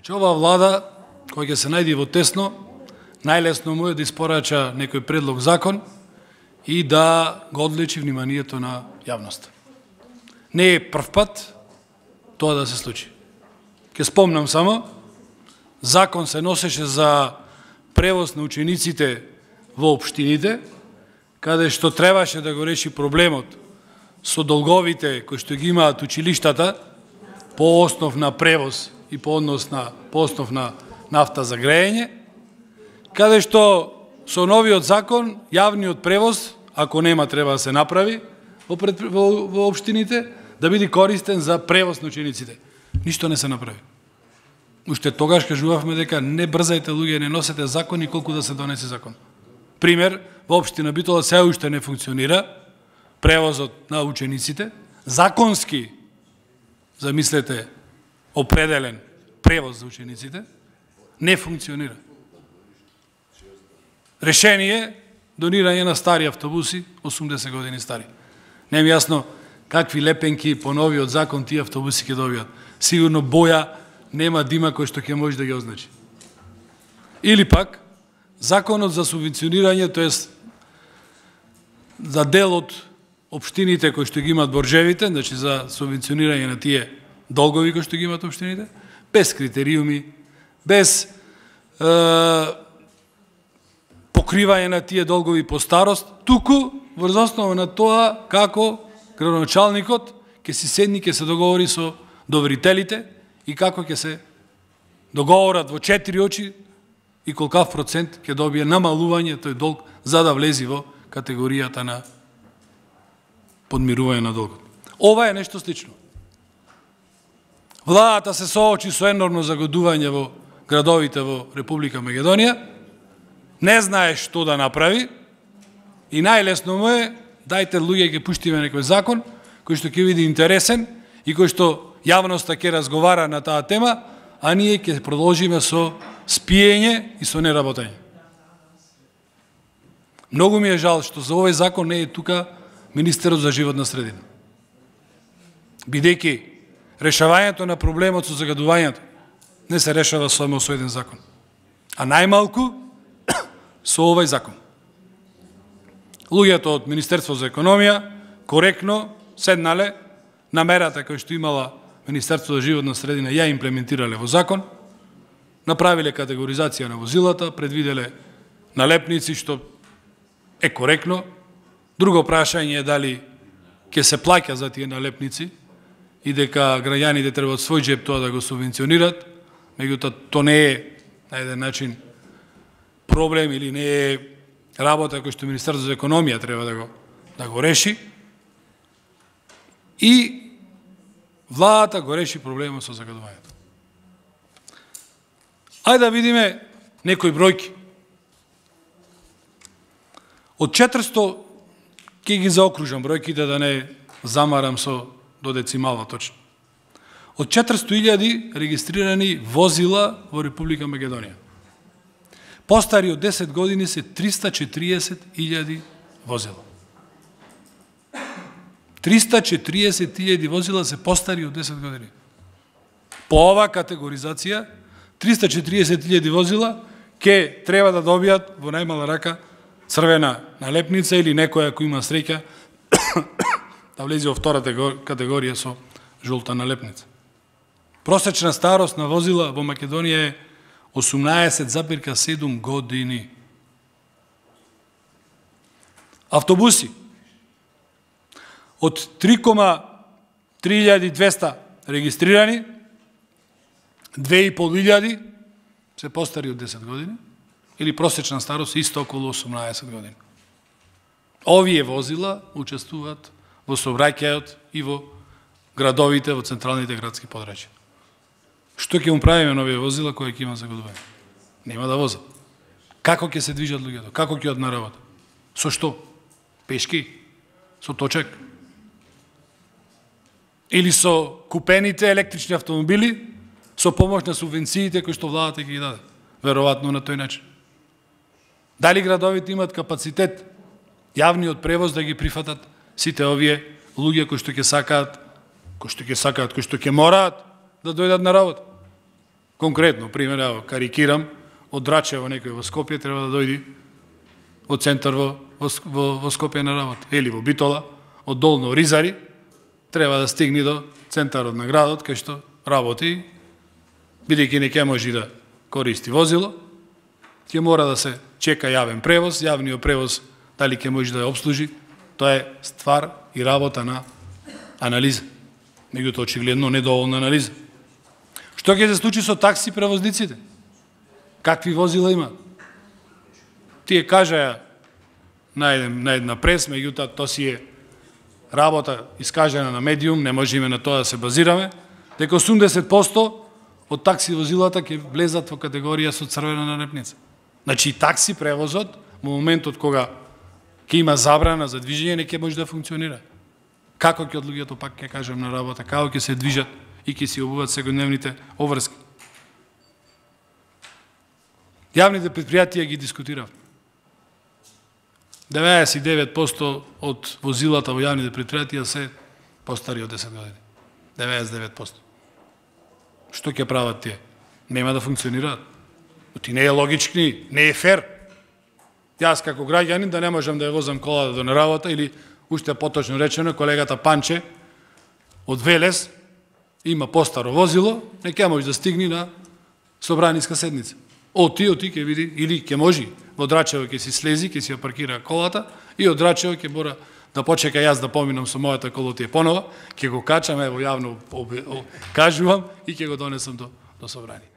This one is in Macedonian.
Значи, оваа влада, која ќе се најде во тесно, најлесно му е да испорача некој предлог закон и да го одличи вниманието на јавноста. Не е прв пат тоа да се случи. Ке спомнам само, закон се носеше за превоз на учениците во општините, каде што требаше да го реши проблемот со долговите кои што ги имаат училиштата по основ на превоз и по основ на нафта за грејење, каде што со новиот закон јавниот превоз, ако нема, треба да се направи во општините, да биде користен за превоз на учениците. Ништо не се направи. Уште тогаш кажувавме дека не брзајте луѓе, не носете закони колку да се донесе закон. Пример, во општина Битола се уште не функционира превозот на учениците, законски, замислете, определен превоз за учениците, не функционира. Решение донирање на стари автобуси, 80 години стари. Не ми јасно какви лепенки по новиот закон тие автобуси ќе добијат. Сигурно боја нема дима кој што ќе може да ги означи. Или пак, законот за субвенционирање, тоест за дел од општините кои што ги имаат борџевите, значи за субвенционирање на тие долгови кои што ги имаат општините, без критериуми, без покривање на тие долгови по старост, туку врз основа на тоа како градоначалникот ќе си седни, ќе се договори со доверителите и како ќе се договорат во 4 очи и колкав процент ќе добие намалување тој долг за да влези во категоријата на подмирување на долгот. Ова е нешто слично. Владата се соочи со енормно загодување во градовите во Република Македонија, не знае што да направи и најлесно му е, дајте луѓе ќе пуштиме некој закон кој што ќе биде интересен и кој што јавноста ќе разговара на таа тема, а ние ќе продолжиме со спиење и со неработење. Многу ми е жал што за овој закон не е тука Министерот за животна средина. Бидејќи решавањето на проблемот со загадувањето не се решава само со еден закон, а најмалку со овој закон. Луѓето од Министерство за економија коректно седнале на мерата која што имала Министерство за животна средина, ја имплементирале во закон, направиле категоризација на возилата, предвиделе налепници, што е коректно. Друго прашање е дали ќе се плаќа за тие налепници и дека граѓаните треба од свој џеб тоа да го субвенционират, меѓутоа тоа не е на еден начин проблем или не е работа која што Министерството за економија треба да го реши. И владата го реши проблемот со загадувањето. Ајде да видиме некои бројки. Од 400, ќе ги заокружам бројките да не замарам до децимална точно. Од 400.000 регистрирани возила во Република Македонија. Постари од 10 години се 340.000 возила. 340.000 возила се постари од 10 години. По оваа категоризација, 340.000 возила ќе треба да добијат во најмала рака црвена налепница или некоја кој има среќа да влезе во втората категорија со жолта налепница. Просечна старост на возила во Македонија е 18,7 години. Автобуси од 3,3200 регистрирани, 2,500 се постари од 10 години, или просечна старост исто околу 18 години. Овие возила учествуваат во сообраќајот и во градовите, во централните градски подрачја. Што ќе му правиме на овие возила кои ќе има загадување? Нема да возат. Како ќе се движат луѓето? Како ќе одат на работа? Со што? Пешки? Со точак? Или со купените електрични автомобили, со помош на субвенциите кои што владата ќе ги даде? Веројатно на тој начин. Дали градовите имат капацитет јавниот превоз да ги прифатат сите овие луѓе кои што ќе сакаат, кои што ќе мораат да дојдат на работа? Конкретно, пример, ево, карикирам, од Драчево некој во Скопје треба да дојди од центар во Скопје на работа. Или во Битола, од Долно Ризари, треба да стигне до центарот на градот, кај што работи, бидејќи не ќе може да користи возило, ќе мора да се чека јавен превоз, јавниот превоз дали ќе може да ја обслужи, тоа е ствар и работа на анализа. Меѓутоа, очигледно недоволна анализа. Што ќе се случи со такси превозниците? Какви возила има? Тие кажаја на една прес, меѓутоа тоа си е работа искажена на медиум, не можеме на тоа да се базираме, дека 80% од такси возилата ќе влезат во категорија со црвена наредница. Значи, такси превозот, во моментот кога ќе има забрана за движење, не ќе може да функционира. Како ќе од луѓето, пак ќе кажем, на работа, како ќе се движат и ќе си обуват секојдневните обврски. Јавните предпријатија ги дискутирав. 99% од возилата во јавните предпријатија се постари од 10 години. 99%. Што ќе прават тие? Нема да функционираат. Ти не е логични, не е фер. Јас како граѓанин да не можам да ја возам колата до на работа, или уште поточно речено, колегата Панче од Велес има постаро возило, не ќе може да стигне на собраниска седница. Оти ќе види, или ќе може, во Драчево ќе си слези, ќе си ја паркира колата, и од Драчево ќе мора да почека јас да поминам со мојата колотија понова, ќе го качам, ево јавно кажувам, и ќе го донесам до собрание.